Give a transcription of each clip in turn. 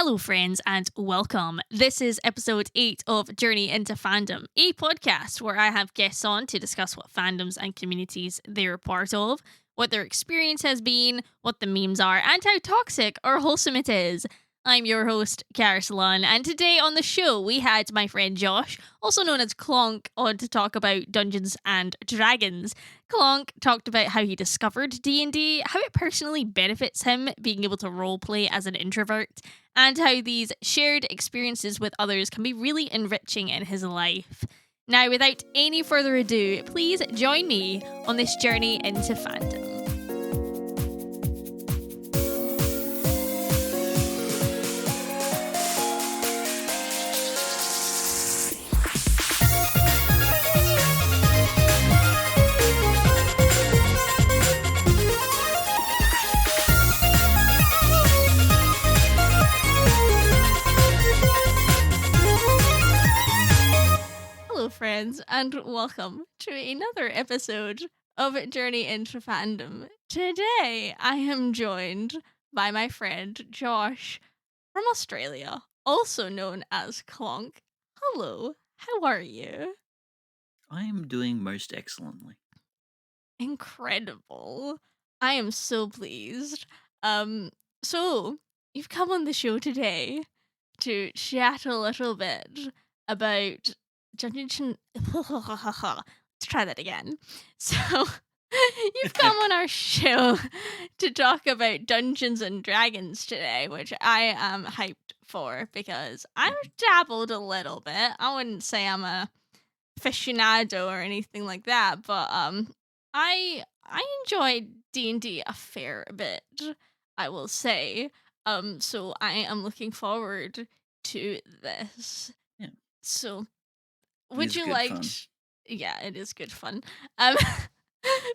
Hello, friends, and welcome. This is episode 8 of Journey into Fandom, a podcast where I have guests on to discuss what fandoms and communities they're a part of, what their experience has been, what the memes are, and how toxic or wholesome it is. I'm your host, Caroline, and today on the show we had my friend Josh, also known as Clonk, on to talk about Dungeons and Dragons. Clonk talked about how he discovered D&D, how it personally benefits him being able to roleplay as an introvert, and how these shared experiences with others can be really enriching in his life. Now, without any further ado, please join me on this journey into fandom. Hello, friends, and welcome to another episode of Journey into Fandom. Today, I am joined by my friend Josh from Australia, also known as Clonk. Hello, how are you? I am doing most excellently. Incredible. I am so pleased. Um, so you've come on the show today to chat a little bit about Dungeons. Let's try that again. So you've come on our show to talk about Dungeons and Dragons today, which I am hyped for because I've dabbled a little bit. I wouldn't say I'm a aficionado or anything like that, but I enjoy D&D a fair bit, I will say. So I am looking forward to this. Yeah, So it would is you good like fun. yeah, it is good fun. Um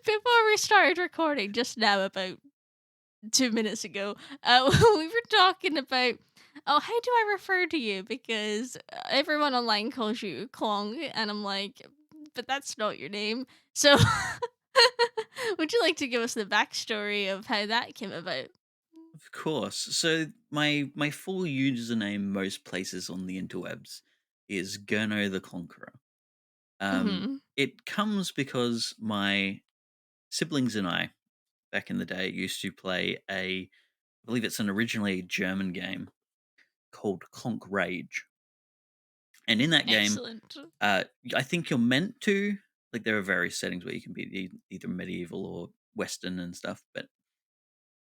before we started recording just now about 2 minutes ago, we were talking about, oh, how do I refer to you? Because everyone online calls you Klong, and I'm like, but that's not your name. So, would you like to give us the backstory of how that came about? Of course. So my full username most places on the interwebs is Gurno the Conqueror. Mm-hmm. It comes because my siblings and I, back in the day, used to play I believe it's an originally German game called Clonk Rage. And in that game, Excellent. I think you're meant to, like, there are various settings where you can be either medieval or Western and stuff, but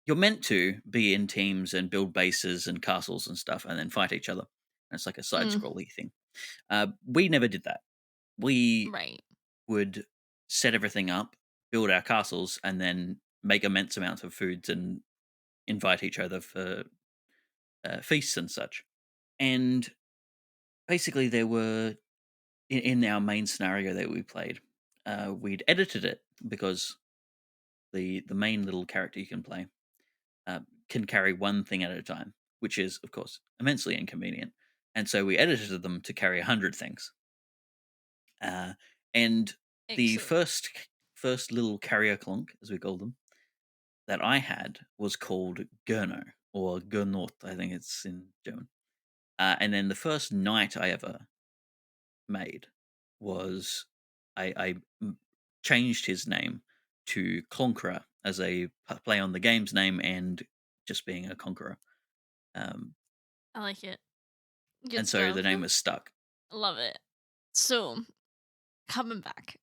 you're meant to be in teams and build bases and castles and stuff and then fight each other. And it's like a side Mm, scrolly thing. We never did that. We right. would set everything up, build our castles, and then make immense amounts of foods and invite each other for feasts and such. And basically, there were in our main scenario that we played, we'd edited it because the main little character you can play can carry one thing at a time, which is, of course, immensely inconvenient. And so we edited them to carry 100 things. Uh, and the Excellent. first little carrier clonk, as we call them, that I had was called Gurno, or Gernot, I think it's in German. And then the first knight I ever made was I changed his name to Clonkerer as a play on the game's name and just being a conqueror. Um, I like it. Good and so the stuff. name was stuck. Love it. So, coming back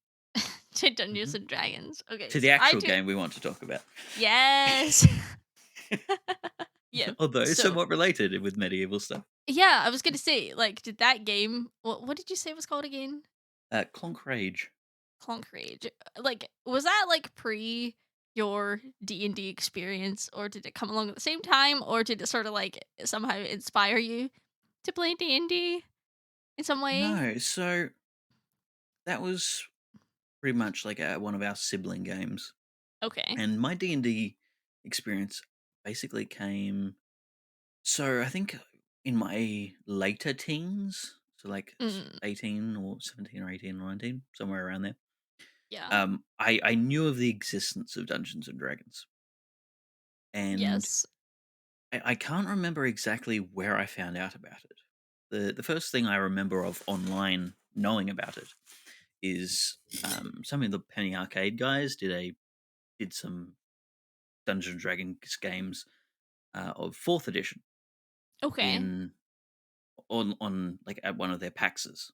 to Dungeons Mhm. and Dragons. Okay, To the so I actual do. game we want to talk about, Yes. Yeah. although it's So, somewhat related with medieval stuff. yeah, I was gonna say, like, did that game? What did you say it was called again? Clonk Rage. Clonk Rage. Like, was that like pre your D&D experience, or did it come along at the same time, or did it sort of like somehow inspire you to play D&D in some way? No, so that was pretty much like one of our sibling games, Okay. and my D&D experience basically came. So I think in my later teens, so like Mm, 18 or 17 or 18 or 19, somewhere around there. yeah. I knew of the existence of Dungeons and Dragons, and Yes. I can't remember exactly where I found out about it. The first thing I remember of online knowing about it is some of the Penny Arcade guys did some Dungeons and Dragons games of fourth edition Okay. in on like at one of their PAXs.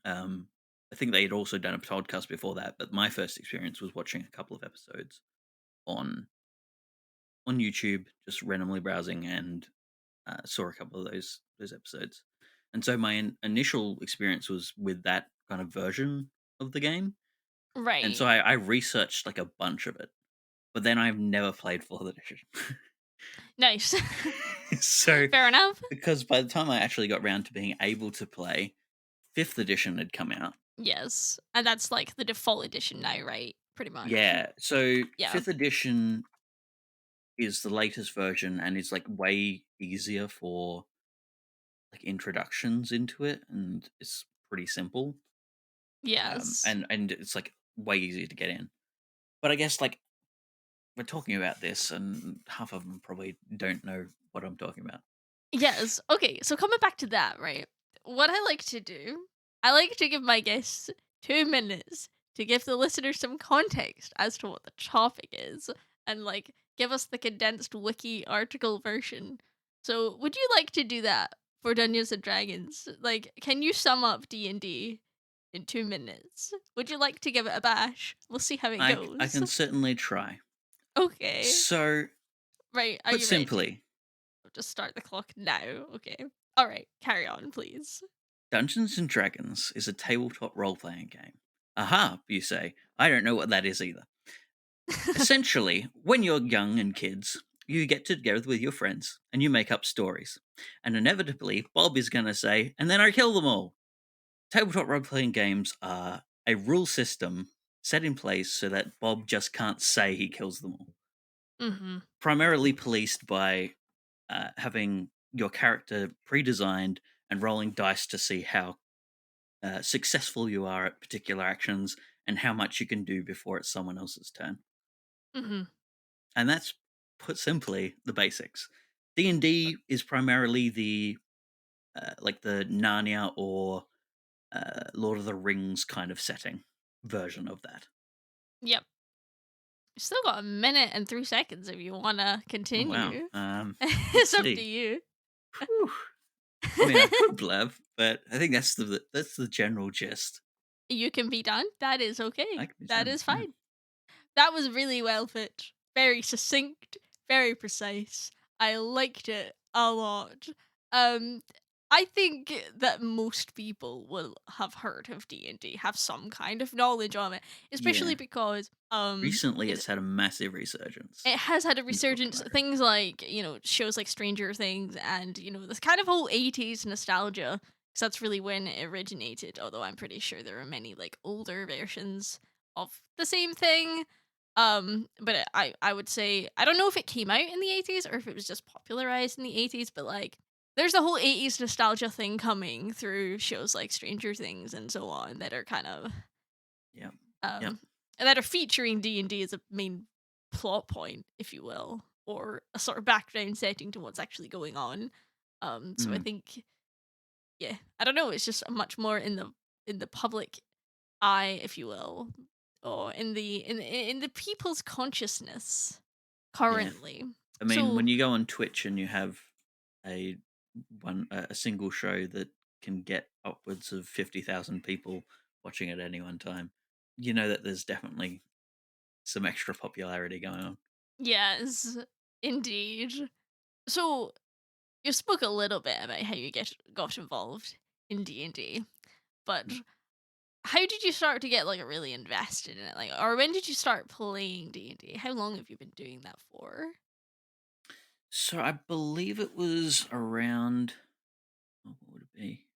Um, I think they had also done a podcast before that, but my first experience was watching a couple of episodes on YouTube, just randomly browsing, and saw a couple of those episodes. And so my initial experience was with that kind of version of the game, and so Right. I researched like a bunch of it, but then I've never played fourth edition. Nice. So Fair enough. because by the time I actually got round to being able to play, fifth edition had come out. Yes. And that's like the default edition now, right? Pretty much. Yeah, so Yeah. fifth edition is the latest version and is like way easier for like introductions into it, and it's pretty simple. Yes. And it's like way easier to get in. But I guess like we're talking about this, and half of them probably don't know what I'm talking about. Yes. Okay. So coming back to that, right? What I like to do, I like to give my guests 2 minutes to give the listener some context as to what the topic is and like give us the condensed wiki article version. So would you like to do that for Dungeons and Dragons? Like, can you sum up D&D in 2 minutes? Would you like to give it a bash? We'll see how it I goes. can certainly try. Okay. So Right. Are put you ready? simply, I'll just start the clock now. Okay. All right. Carry on, please. Dungeons and Dragons is a tabletop role playing game. Aha, you say. I don't know what that is either. Essentially, when you're young and kids, you get together with your friends and you make up stories. And inevitably, Bob is going to say, and then I kill them all. Tabletop role playing games are a rule system set in place so that Bob just can't say he kills them all. Mm-hmm. Primarily policed by having your character pre designed and rolling dice to see how successful you are at particular actions and how much you can do before it's someone else's turn. Mm-hmm. And that's, put simply, the basics. D&D is primarily the like the Narnia or Lord of the Rings kind of setting version of that. Yep. You still got a minute and 3 seconds if you want to Oh wow. continue. Let's It's up to see. you. Whew. I mean, I could blab, but I think that's the general gist. You can be done. That is I okay. can be That done. is Yeah. fine. That was really well put. Very succinct, very precise. I liked it a lot. Um I think that most people will have heard of D&D, have some kind of knowledge on it, especially Yeah. because Recently, it's it's had a massive resurgence it has had a in resurgence. popularity. Things like, shows like Stranger Things and, this kind of whole 80s nostalgia, because that's really when it originated. Although I'm pretty sure there are many like older versions of the same thing. But I would say, I don't know if it came out in the 80s or if it was just popularized in the 80s, but like there's a whole 80s nostalgia thing coming through shows like Stranger Things and so on that are kind of Yeah. Yep. um, that are featuring D&D as a main plot point, if you will, or a sort of background setting to what's actually going on. So I Mm. think, yeah, I don't know. It's just much more in the public eye, if you will, or in the people's consciousness Yeah. currently. I mean, So when you go on Twitch and you have a a single show that can get upwards of 50,000 people watching at any one time, you know that there's definitely some extra popularity going on. yes, indeed. So you spoke a little bit about how you got involved in D&D, but how did you start to get like really invested in it? Like, or when did you start playing D&D? How long have you been doing that for? So I believe it was around, what would it be?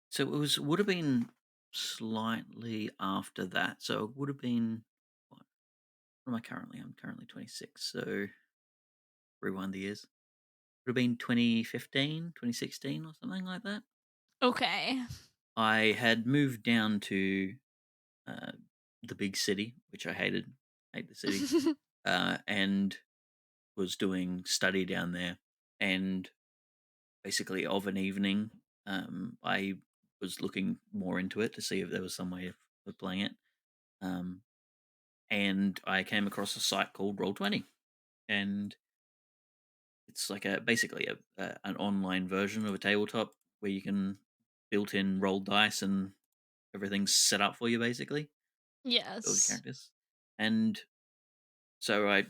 So it would have been slightly after that. So it would have been, what am I currently? I'm currently 26. So rewind the years. Would have been 2015, 2016, or something like that. Okay. I had moved down to uh, the big city, which I hated. Hate the city. And was doing study down there, and basically of an evening, I was looking more into it to see if there was some way of playing it, um, and I came across a site called Roll20, and it's like a basically an online version of a tabletop where you can built in roll dice and everything's set up for you basically, build your Yes. characters, and so I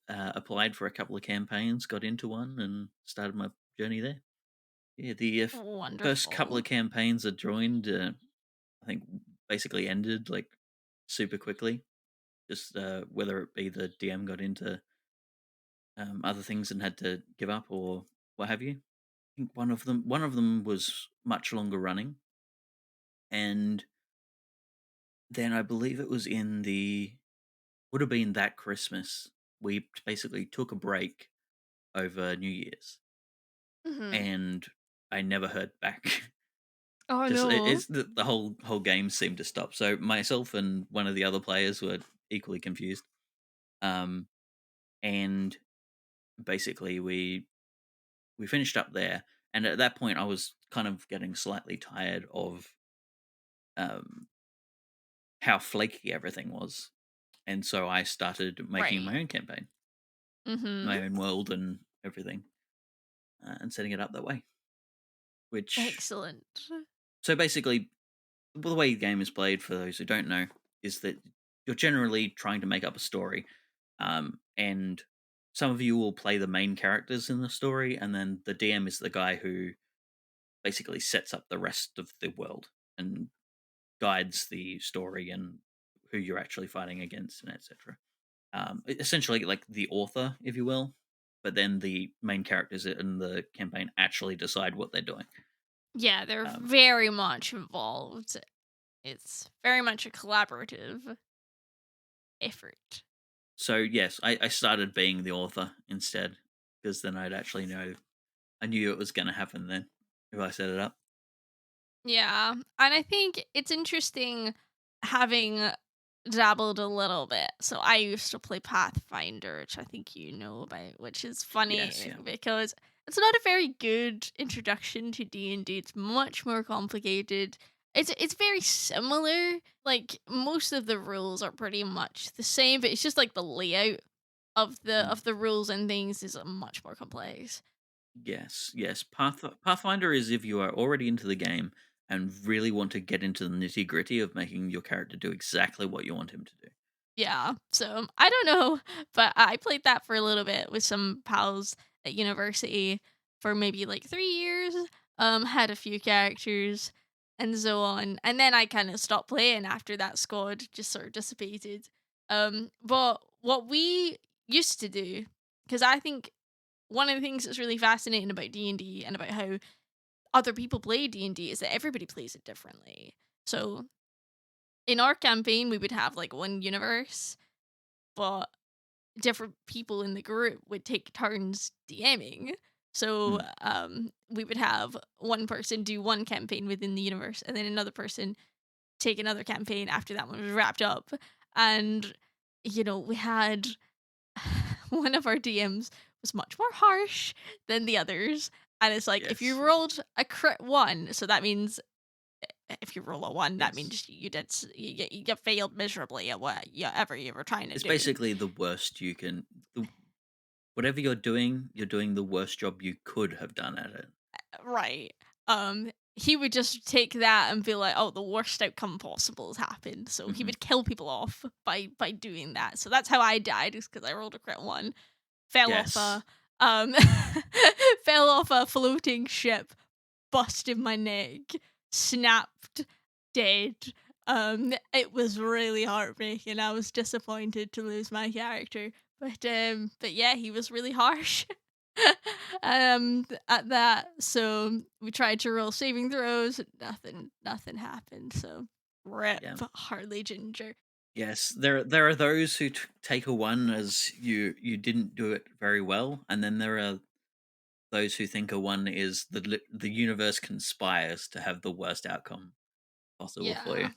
applied for a couple of campaigns, got into one, and started my journey there. Yeah, the first couple Wonderful. of campaigns I joined, I think, basically ended like super quickly. Just whether it be the DM got into other things and had to give up or what have you. I think one of them was much longer running, and then I believe it was in the would have been that Christmas. We basically took a break over New Year's, Hmm. and I never heard back. Oh Just no. it's the whole game seemed to stop. So myself and one of the other players were equally confused. Um, and basically we finished up there, and at that point I was kind of getting slightly tired of um how flaky everything was, and so I started making Right. my own campaign, Hmm. my own world, and everything, and setting it up that way. Which Excellent. so basically well, the way the game is played, for those who don't know, is that you're generally trying to make up a story, and some of you will play the main characters in the story, and then the DM is the guy who basically sets up the rest of the world and guides the story and who you're actually fighting against and etc. Essentially, like the author, if you will, but then the main characters in the campaign actually decide what they're doing. Yeah, they're Um, very much involved. It's very much a collaborative effort. So yes, I started being the author instead because then I'd actually know I knew it was going to happen then if I set it up. Yeah, and I think it's interesting having dabbled a little bit. So I used to play Pathfinder, which I think you know about, which is Yes, funny yeah. because it's not a very good introduction to D&D. It's much more complicated. It's very similar. Like most of the rules are pretty much the same, but it's just like the layout Mm. of the rules and things is much more complex. Yes, yes. Pathfinder is if you are already into the game and really want to get into the nitty gritty of making your character do exactly what you want him to do. Yeah. So I don't know, but I played that for a little bit with some pals at university for maybe like 3 years. Had a few characters and so on. And then I kind of stopped playing after that squad just sort of dissipated. But what we used to do, because I think one of the things that's really fascinating about D&D and about how other people play D&D is that everybody plays it differently. So in our campaign, we would have like one universe, but different people in the group would take turns DMing. So Mm. we would have one person do one campaign within the universe, and then another person take another campaign after that one was wrapped up. And we had one of our DMs was much more harsh than the others. And it's like if Yes, you rolled a crit one, so that means if you roll a one, that yes. means you failed miserably at whatever you were trying to It's do. basically the worst you can. Whatever you're doing the worst job you could have done at it. Right. He would just take that and be like, "Oh, the worst outcome possible has happened." So he Hmm. would kill people off by doing that. So that's how I died, is because I rolled a crit one, fell off Yes, a um fell off a floating ship, busted my neck, snapped, dead. It was really heartbreaking. I was disappointed to lose my character, but yeah, he was really harsh. At that, so we tried to roll saving throws. Nothing happened. So rip yeah. Harley Ginger. Yes, there are those who take a one as you didn't do it very well, and then there are those who think a one is the universe conspires to have the worst outcome possible for Yeah. you.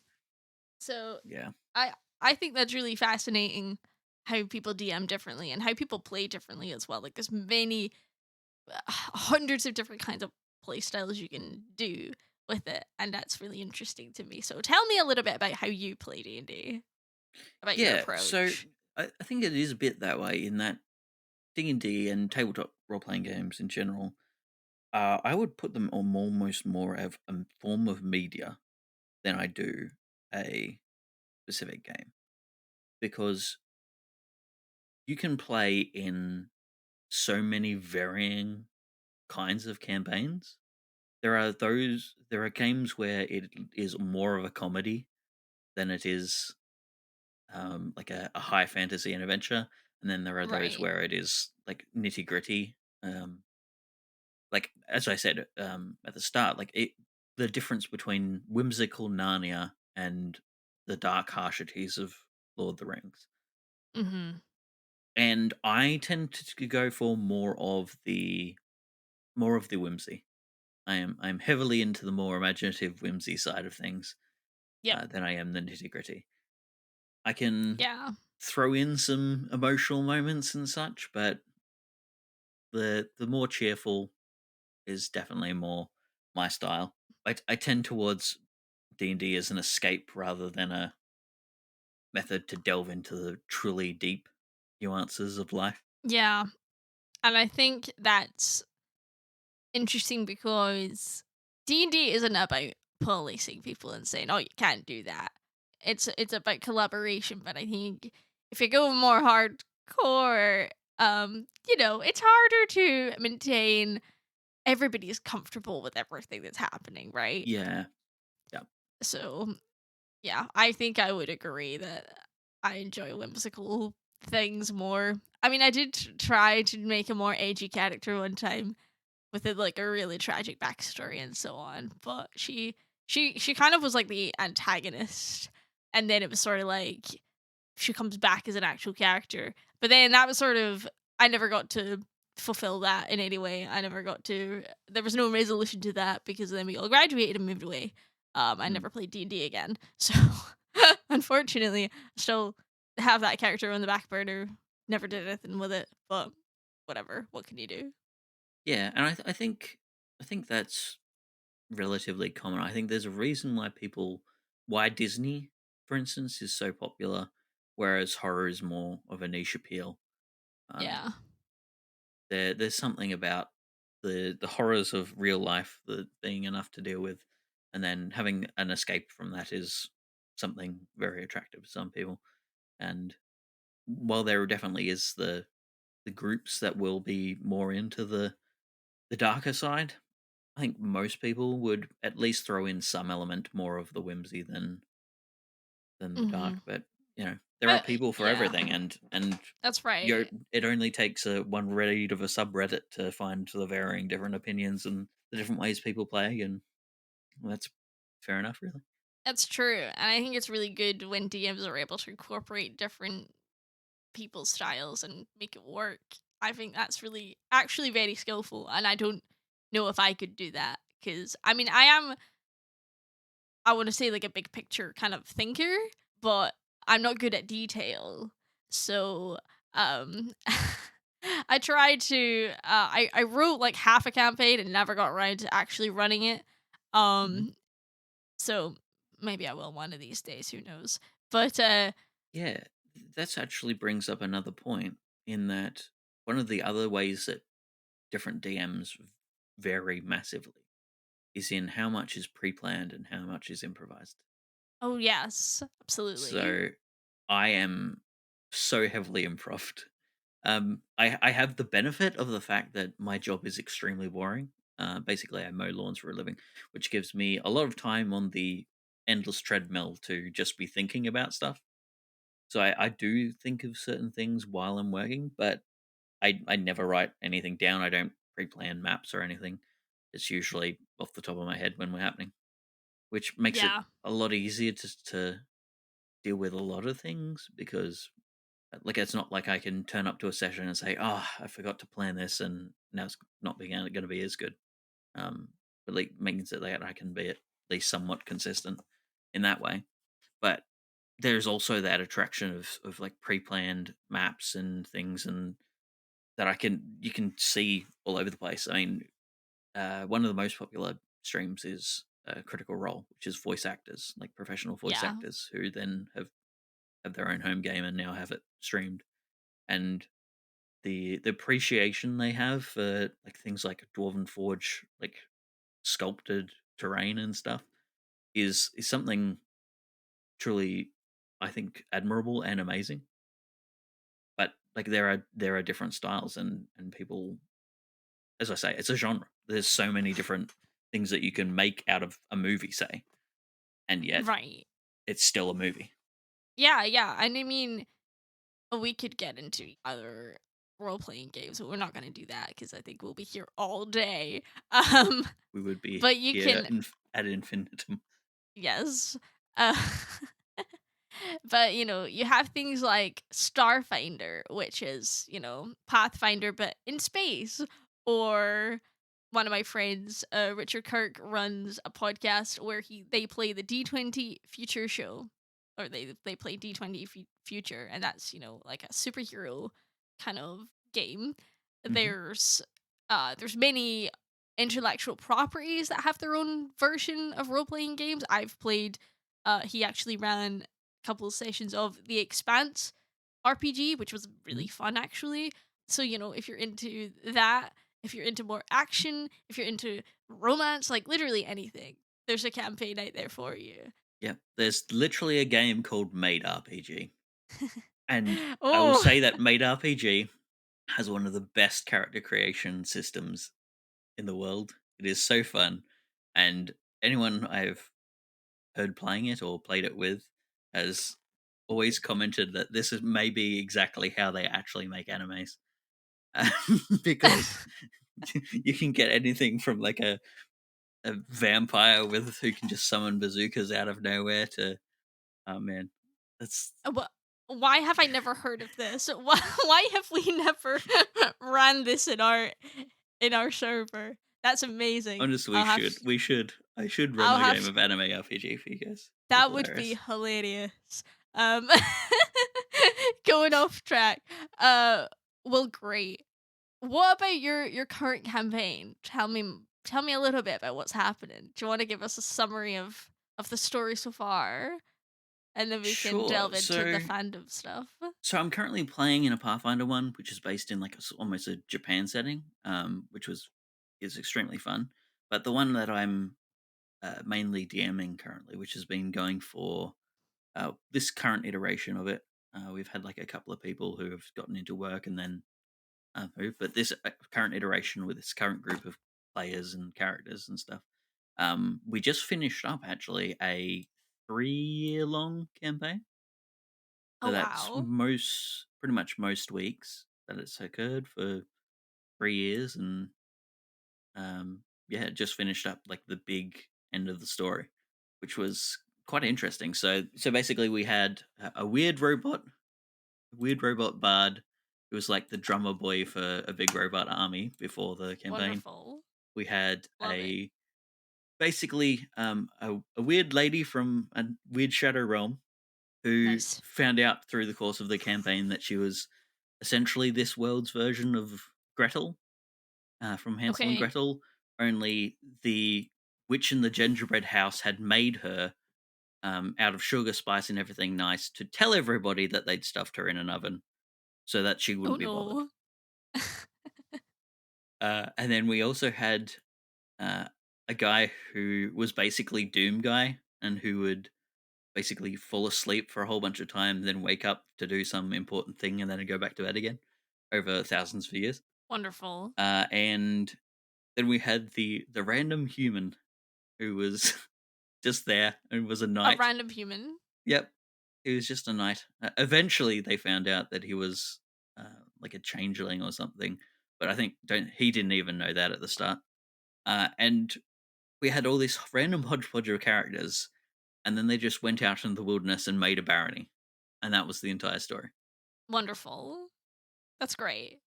So Yeah. I I think that's really fascinating how people DM differently and how people play differently as well. Like there's many hundreds of different kinds of play styles you can do with it, and that's really interesting to me. So tell me a little bit about how you play D&D, about your Yeah, so approach. I think it is a bit that way in that D&D and tabletop role playing games in general. I would put them on almost more of a form of media than I do a specific game, because you can play in so many varying kinds of campaigns. There are games where it is more of a comedy than it is like a high fantasy and adventure, and then there are those Right. where it is like nitty gritty. Like as I said at the start, the difference between whimsical Narnia and the dark harshities of Lord of the Rings. Mhm. And I tend to go for more of the whimsy. I'm heavily into the more imaginative whimsy side of things Yep. than I am the nitty gritty. I can Yeah. throw in some emotional moments and such, but the more cheerful is definitely more my style. I tend towards D&D as an escape rather than a method to delve into the truly deep nuances of life. Yeah. And I think that's interesting because D&D isn't about policing people and saying, "Oh, you can't do that." It's about collaboration, but I think if you go more hardcore, it's harder to maintain everybody's comfortable with everything that's happening, right? Yeah, yeah. So, yeah, I think I would agree that I enjoy whimsical things more. I mean, I did try to make a more edgy character one time with it like a really tragic backstory and so on. But she kind of was like the antagonist, and then it was sort of like she comes back as an actual character. But then that was sort of I never got to fulfill that in any way. I never got to. There was no resolution to that because then we all graduated and moved away. I Mm. never played D&D again. So unfortunately, I still have that character on the back burner. Never did anything with it, but whatever. What can you do? Yeah, and I think that's relatively common. I think there's a reason why Disney, for instance, is so popular, whereas horror is more of a niche appeal. Um, Yeah. there's something about the horrors of real life that being enough to deal with, and then having an escape from that is something very attractive to some people. And while there definitely is the groups that will be more into the darker side, I think most people would at least throw in some element more of the whimsy than the dark. Mhm. But there are people for Yeah, everything, and that's right. it only takes one read of a subreddit to find the varying different opinions and the different ways people play, and that's fair enough, really. That's true, and I think it's really good when DMs are able to incorporate different people's styles and make it work. I think that's really actually very skillful, and I don't know if I could do that because I mean I want to say like a big picture kind of thinker, but I'm not good at detail. So I tried to I wrote like half a campaign and never got around to actually running it. Mhm. Um So maybe I will one of these days, who knows? But Yeah, that's actually brings up another point in that one of the other ways that different DMs vary massively is in how much is pre-planned and how much is improvised. oh yes, absolutely. So I am so heavily improved. I have the benefit of the fact that my job is extremely boring. Basically, I mow lawns for a living, which gives me a lot of time on the endless treadmill to just be thinking about stuff. So I do think of certain things while I'm working, but I never write anything down. I don't pre-plan maps or anything. It's usually off the top of my head when we're happening, which makes it Yeah. a lot easier to deal with a lot of things because it's not like I can turn up to a session and say, "Oh, I forgot to plan this," and now it's not being going to be as good. But like means that I can be at least somewhat consistent in that way. But there's also that attraction of like pre-planned maps and things, and that you can see all over the place. I mean, one of the most popular streams is Critical Role, which is voice actors, like professional voice Yeah. actors, who then have their own home game and now have it streamed. And the appreciation they have for like things like Dwarven Forge, like sculpted terrain and stuff, is something truly, I think, admirable and amazing. But like there are different styles, and people, as I say, it's a genre. There's so many different things that you can make out of a movie, say, and yet Right. it's still a movie. Yeah, yeah. And I mean, we could get into other role playing games, but we're not going to do that because I think we'll be here all day. Um, We would be but you here can, ad infinitum. yes. Uh, but you have things like Starfinder, which is Pathfinder but in space, or one of my friends, Richard Kirk, runs a podcast where they play the D20 Future Show, or they play D20 Future, and that's like a superhero kind of game. Hmm. There's many intellectual properties that have their own version of role playing games. I've played. He actually ran a couple sessions of The Expanse RPG, which was really Hmm. fun actually. So if you're into that, if you're into more action, if you're into romance, like literally anything, there's a campaign out there for you. Yeah, there's literally a game called Made RPG, and I will Oh, say that Made RPG has one of the best character creation systems in the world. It is so fun, and anyone I've heard playing it or played it with has always commented that this is maybe exactly how they actually make animes. Because you can get anything from like a vampire with who can just summon bazookas out of nowhere to, oh man, that's Wha why have I never heard of this? Why have we never ran this in our server? That's amazing. honestly, we should I should run I'll a game have of anime RPG for you guys. It'd be that would be hilarious. hilarious. Um, going off track. Well, great. What about your current campaign? Tell me a little bit about what's happening. Do you want to give us a summary of the story so far, and then we can Sure. delve into the fandom stuff? So I'm currently playing in a Pathfinder one, which is based in like almost a Japan setting, which was is extremely fun. But the one that I'm mainly DMing currently, which has been going for this current iteration of it, we've had like a couple of people who have gotten into work and then moved. But this current iteration with this current group of players and characters and stuff, we just finished up actually a 3 year long campaign. Oh So that's wow. pretty much most weeks that it's occurred for 3 years, and yeah, it just finished up like the big end of the story, which was quite interesting. So basically, we had a weird robot bard who was like the drummer boy for a big robot army before the campaign. Wonderful. We had Love it. a basically a weird lady from a weird shadow realm who Nice. found out through the course of the campaign that she was essentially this world's version of Gretel, from Hansel and Okay. Gretel. Only the witch in the gingerbread house had made her, out of sugar, spice, and everything nice, to tell everybody that they'd stuffed her in an oven so that she Oh wouldn't be bothered. no. And then we also had uh, a guy who was basically Doom Guy and who would basically fall asleep for a whole bunch of time, then wake up to do some important thing, and then go back to bed again over thousands of years. Wonderful. And then we had the random human who was just there and was a A knight. random human. Yep, he was just a knight. Eventually, they found out that he was like a changeling or something, but I think don't he didn't even know that at the start. And we had all this random hodgepodge of characters, and then they just went out into the wilderness and made a barony, and that was the entire story. Wonderful. That's great.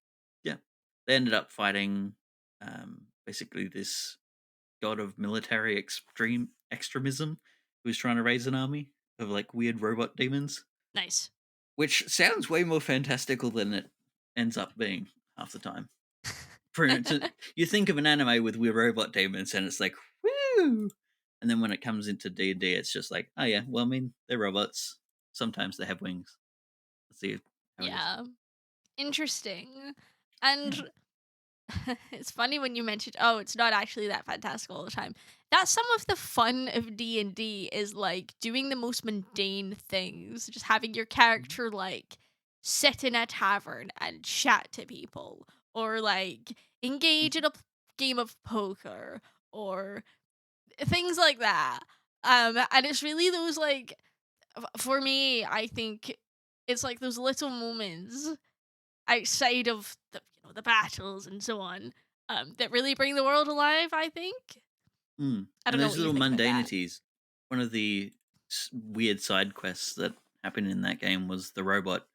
Yeah, they ended up fighting basically this god of military extremism who was trying to raise an army. of like weird robot demons, Nice. which sounds way more fantastical than it ends up being half the time. For instance, you think of an anime with weird robot demons, and it's like, woo! And then when it comes into D&D, it's just like, oh yeah, well, I mean, they're robots. Sometimes they have wings. Let's see how it is. Yeah. Interesting. Yeah. And it's funny when you mentioned, oh, it's not actually that fantastical all the time. That's some of the fun of D&D is like doing the most mundane things, just having your Mhm. character like sit in a tavern and chat to people or like engage in Mhm. a game of poker or things like that. And it's really those like for me, I think it's like those little moments outside of the battles and so on, that really bring the world alive, I think. Mm. I And don't know those what you little think about that. mundanities, one of the weird side quests that happened in that game was the robot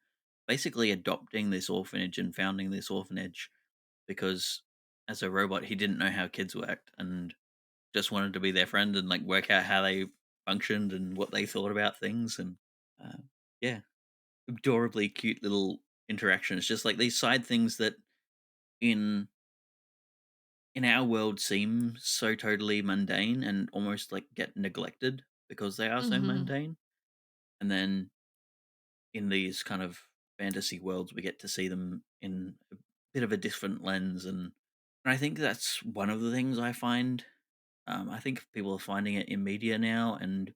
basically adopting this orphanage and founding this orphanage because as a robot he didn't know how kids worked and just wanted to be their friend and like work out how they functioned and what they thought about things and uh, yeah, adorably cute little interactions, just like these side things that in in our world seem so totally mundane and almost like get neglected because they are so Mhm. mundane. And then in these kind of fantasy worlds, we get to see them in a bit of a different lens. And I think that's one of the things I find. I think people are finding it in media now and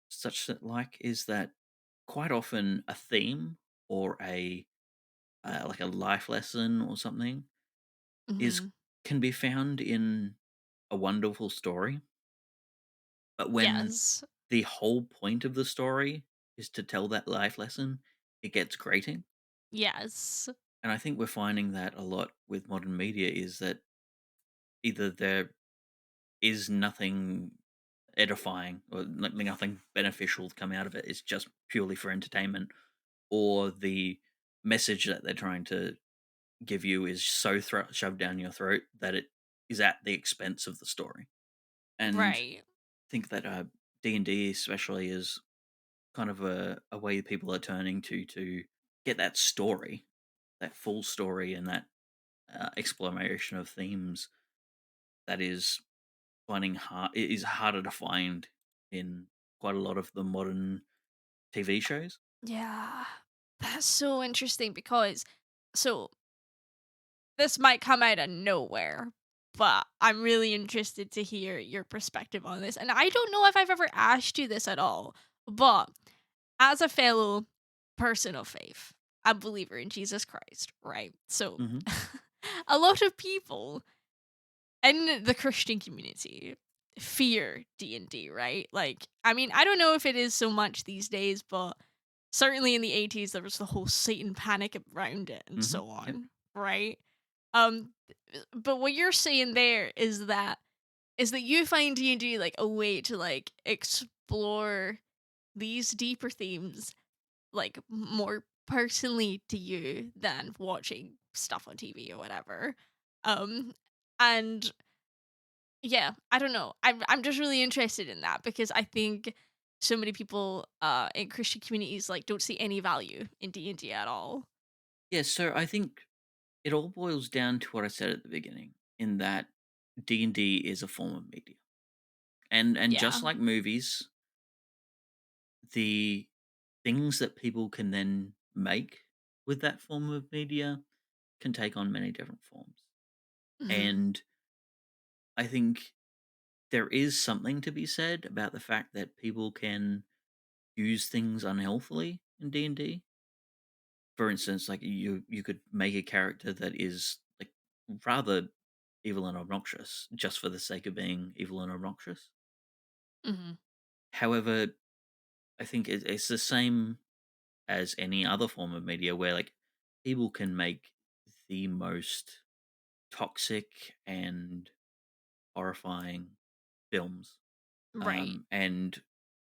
such that like is that quite often a theme or a like a life lesson or something is Mhm. can be found in a wonderful story. But when Yes. the whole point of the story is to tell that life lesson, it gets grating. Yes. And I think we're finding that a lot with modern media is that either there is nothing edifying or nothing beneficial to come out of it. It's just purely for entertainment, or the message that they're trying to give you is so shoved down your throat that it is at the expense of the story. And I Right. think that D&D especially is kind of a way people are turning to get that story, that full story, and that exploration of themes that is finding hard. It is harder to find in quite a lot of the modern TV shows. Yeah. That's so interesting because so this might come out of nowhere, but I'm really interested to hear your perspective on this. And I don't know if I've ever asked you this at all, but as a fellow person of faith, a believer in Jesus Christ, right? So, Hmm. a lot of people in the Christian community fear D&D, right? Like, I mean, I don't know if it is so much these days, but certainly in the 80s there was the whole Satan panic around it and Hmm. so Yep. on, right? Um but what you're saying there is that you find D&D like a way to like explore these deeper themes like more personally to you than watching stuff on TV or whatever. Um and yeah, I don't know. I'm just really interested in that because I think so many people in Christian communities like don't see any value in D&D at all. Yeah. So I think it all boils down to what I said at the beginning, in that D&D is a form of media, and Yeah. just like movies, the things that people can then make with that form of media can take on many different forms. Mhm. And I think there is something to be said about the fact that people can use things unhealthily in D&D. For instance, like you could make a character that is like rather evil and obnoxious just for the sake of being evil and obnoxious. Mhm. However, I think it's the same as any other form of media where like people can make the most toxic and horrifying films, Right. and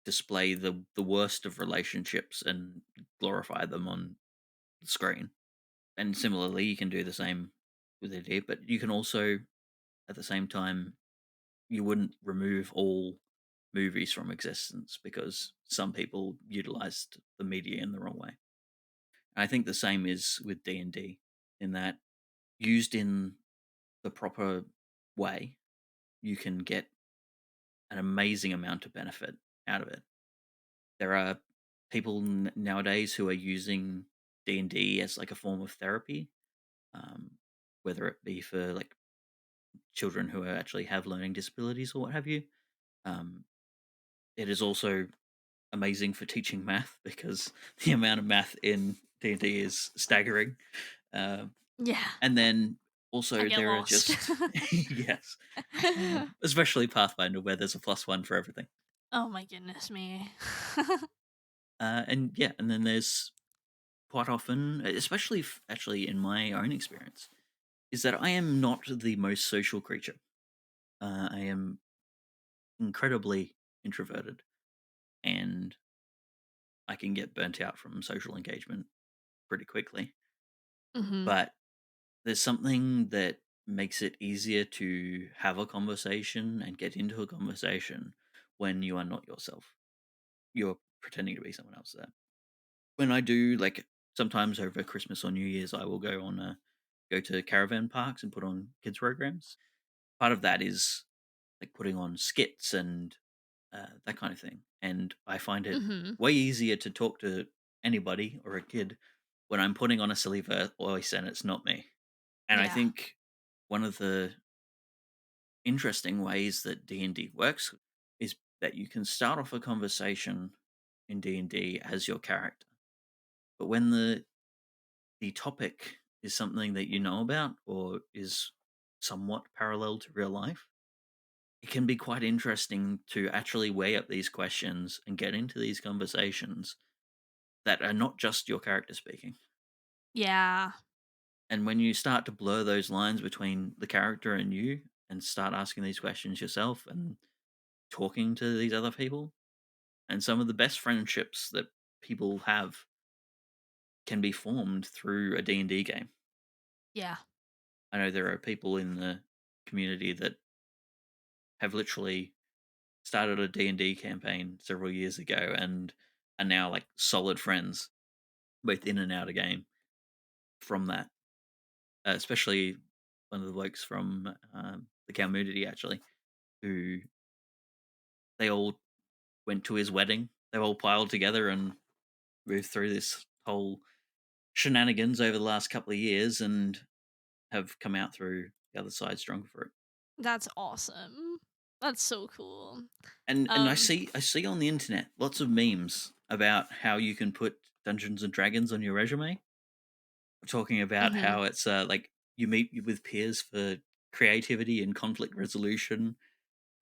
display the worst of relationships and glorify them on the screen. And similarly, you can do the same with it, but you can also, at the same time, you wouldn't remove all. movies from existence because some people utilized the media in the wrong way. I think the same is with D&D in that used in the proper way, you can get an amazing amount of benefit out of it. There are people nowadays who are using D&D as like a form of therapy, um, whether it be for like children who actually have learning disabilities or what have you. Um, it is also amazing for teaching math because the amount of math in D&D is staggering. Um, Yeah, and then I also get there are lost. just yes, especially Pathfinder where there's a +1 for everything. Oh my goodness me. And yeah, and then there's quite often, especially actually in my own experience, is that I am not the most social creature. I am incredibly introverted, and I can get burnt out from social engagement pretty quickly. Hmm. But there's something that makes it easier to have a conversation and get into a conversation when you are not yourself. You're pretending to be someone else there. When I do, like sometimes over Christmas or New Year's, I will go to caravan parks and put on kids programs. Part of that is like putting on skits and that kind of thing. And I find it Hmm. way easier to talk to anybody or a kid when I'm putting on a silly voice and it's not me. And I Yeah. think one of the interesting ways that D&D works is that you can start off a conversation in D&D as your character. But when the topic is something that you know about or is somewhat parallel to real life, it can be quite interesting to actually weigh up these questions and get into these conversations that are not just your character speaking. Yeah. And when you start to blur those lines between the character and you and start asking these questions yourself and talking to these other people, and some of the best friendships that people have can be formed through a D&D game. Yeah. I know there are people in the community that have literally started a D&D campaign several years ago and are now like solid friends both in and out of game from that. Especially one of the blokes from the community actually, who they all went to his wedding. They all piled together and moved through this whole shenanigans over the last couple of years and have come out through the other side stronger for it. That's awesome. That's so cool. And Um, I see on the internet lots of memes about how you can put Dungeons and Dragons on your resume, talking about mhm. how it's like you meet with peers for creativity and conflict resolution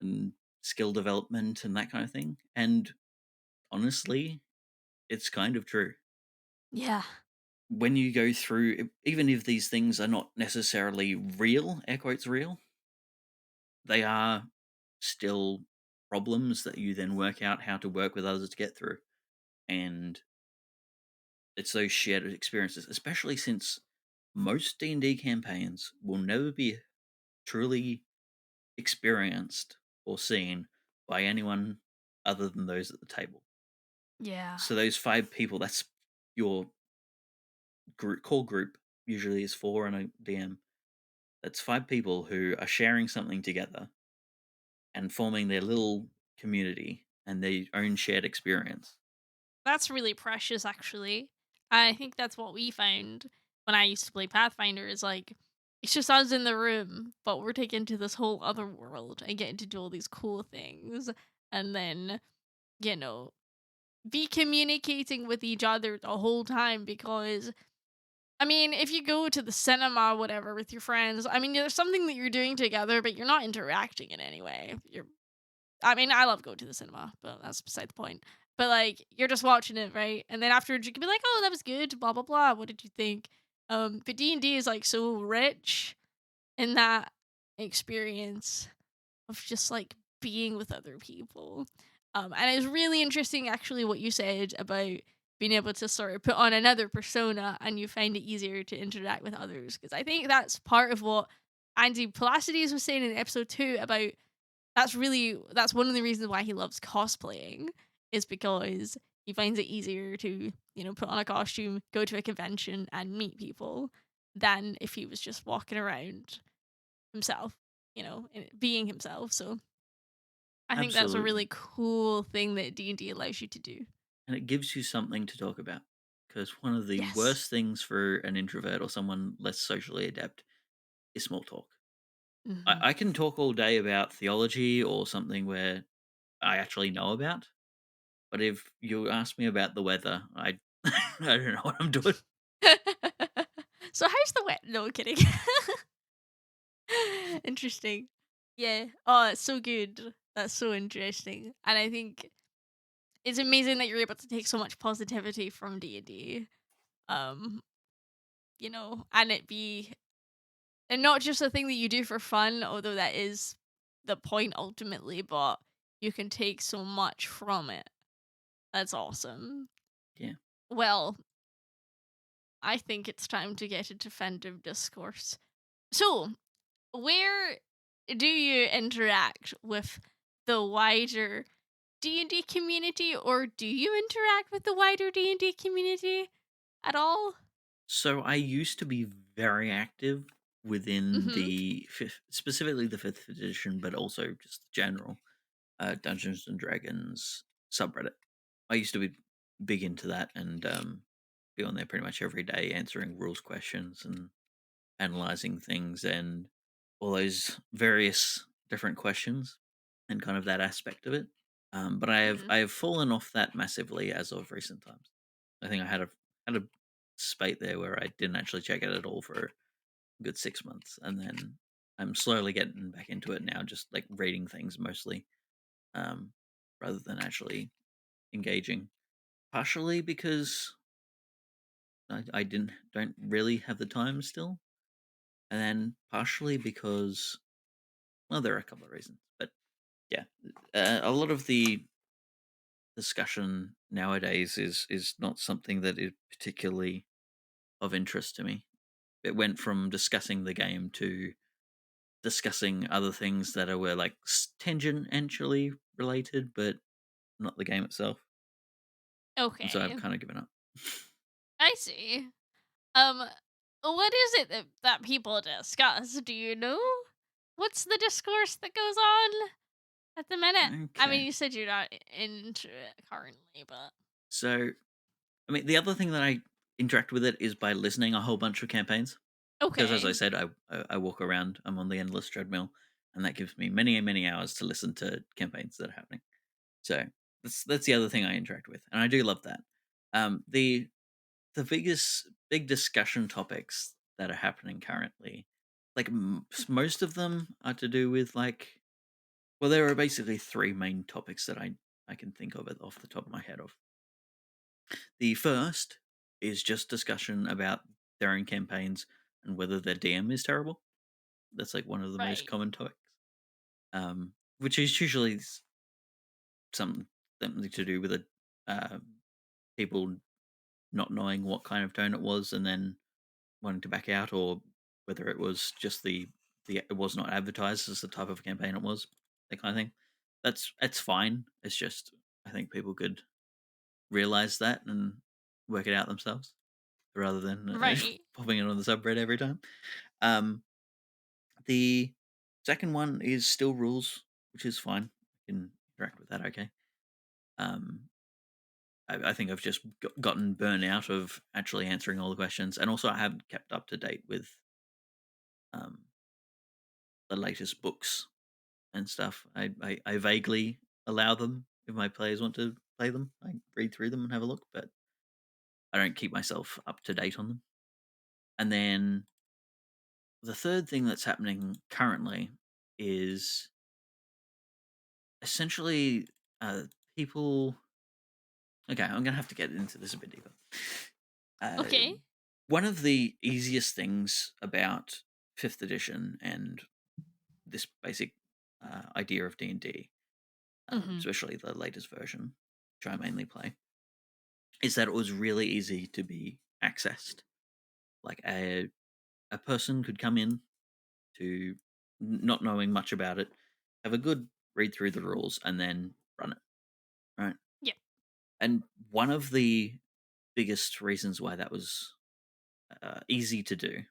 and skill development and that kind of thing. And honestly, it's kind of true. Yeah. When you go through, even if these things are not necessarily real, air quotes real, they are still problems that you then work out how to work with others to get through. And it's those shared experiences, especially since most D&D campaigns will never be truly experienced or seen by anyone other than those at the table. Yeah. So those 5 people, that's your core group, usually is 4 and a DM. That's 5 people who are sharing something together and forming their little community and their own shared experience. That's really precious, actually. I think that's what we found when I used to play Pathfinder is like, it's just us in the room, but we're taken to this whole other world and getting to do all these cool things. And then, you know, be communicating with each other the whole time because I mean, if you go to the cinema, whatever, with your friends, I mean, there's something that you're doing together, but you're not interacting in any way. I mean, I love going to the cinema, but that's beside the point. But like, you're just watching it, right? And then afterwards, you can be like, "Oh, that was good." Blah blah blah. What did you think? But D&D is like so rich in that experience of just like being with other people. And it's really interesting, actually, what you said about being able to sort of put on another persona and you find it easier to interact with others. Because I think that's part of what Andy Placides was saying in episode 2 about that's one of the reasons why he loves cosplaying, is because he finds it easier to, put on a costume, go to a convention and meet people than if he was just walking around himself, being himself. So I think that's a Absolutely. really cool thing that D&D allows you to do. And it gives you something to talk about. Because one of the Yes. worst things for an introvert or someone less socially adept is small talk. Mhm. I can talk all day about theology or something where I actually know about, but if you ask me about the weather, I I don't know what I'm doing. So how's the wet? No, kidding. Interesting. Yeah. Oh, it's so good. That's so interesting. And I think it's amazing that you're able to take so much positivity from D&D. Um, and it be and not just a thing that you do for fun, although that is the point ultimately, but you can take so much from it. That's awesome. Yeah. Well, I think it's time to get into fandom discourse. So, where do you interact with the wider D&D community, or do you interact with the wider D&D community at all? So I used to be very active within Mhm. the fifth, specifically the fifth edition, but also just general Dungeons and Dragons subreddit. I used to be big into that and be on there pretty much every day answering rules questions and analyzing things and all those various different questions and kind of that aspect of it. But Mhm. I have fallen off that massively as of recent times. I think I had a spate there where I didn't actually check it at all for a good 6 months, and then I'm slowly getting back into it now, just like reading things mostly, um, rather than actually engaging. Partially because I don't really have the time still, and then partially because well, there are a couple of reasons, but yeah, a lot of the discussion nowadays is not something that is particularly of interest to me. It went from discussing the game to discussing other things that were like tangentially related, but not the game itself. And so I've Okay. kind of given up. I see. Um, what is it that people discuss? Do you know? What's the discourse that goes on at the minute? I mean, Okay, you said you're not into it currently, but so I mean, the other thing that I interact with it is by listening a whole bunch of campaigns. Because as I okay. said, I walk around. I'm on the endless treadmill, and that gives me many and many hours to listen to campaigns that are happening. So that's the other thing I interact with, and I do love that. The biggest big discussion topics that are happening currently, like most of them are to do with like, well, there are basically three main topics that I can think of it off the top of my head of. The first is just discussion about their own campaigns and whether their DM is terrible. That's like one of the most Right. common topics, which is usually some something to do with it, uh, people not knowing what kind of tone it was and then wanting to back out, or whether it was just the it was not advertised as the type of campaign it was, that kind of thing. That's fine. It's just I think people could realize that and work it out themselves rather than Right. popping it on the subreddit every time. Um, the second one is still rules, which is fine. You can interact with that okay. Um, I think I've just gotten burnt out of actually answering all the questions, and also I haven't kept up to date with um, the latest books and stuff. I vaguely allow them if my players want to play them. I read through them and have a look, but I don't keep myself up to date on them. And then the third thing that's happening currently is essentially uh, people. Okay, I'm gonna have to get into this a bit deeper. Uh, Okay. One of the easiest things about fifth edition and this basic idea of D&D, Mhm. especially the latest version, which I mainly play, is that it was really easy to be accessed. Like a person could come in to not knowing much about it, have a good read through the rules, and then run it, right? Yeah. And one of the biggest reasons why that was easy to do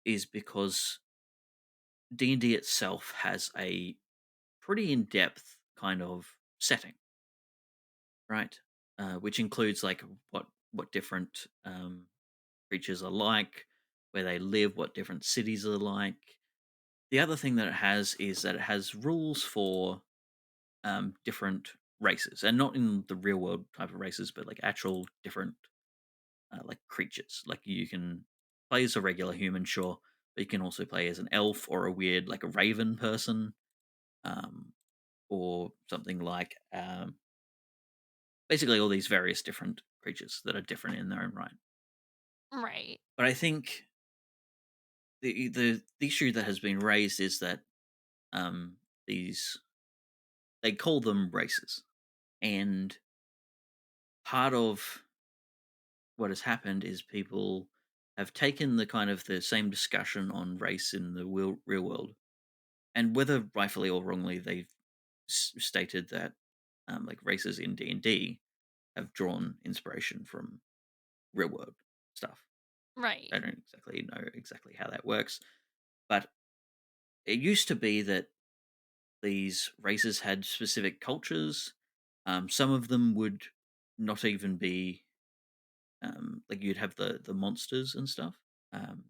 is because D&D itself has a pretty in-depth kind of setting, right? Which includes like what different creatures are like, where they live, what different cities are like. The other thing that it has is that it has rules for different races, and not in the real world type of races, but like actual different like creatures. Like you can play as a regular human, sure, but you can also play as an elf or a weird like a raven person, um, or something like basically all these various different creatures that are different in their own right. Right. But I think the issue that has been raised is that um, these they call them races, and part of what has happened is people have taken the kind of the same discussion on race in the real world, and whether rightfully or wrongly they've stated that like races in D&D have drawn inspiration from real world stuff. Right. I don't exactly know exactly how that works, but it used to be that these races had specific cultures. Some of them would not even be like you'd have the monsters and stuff um,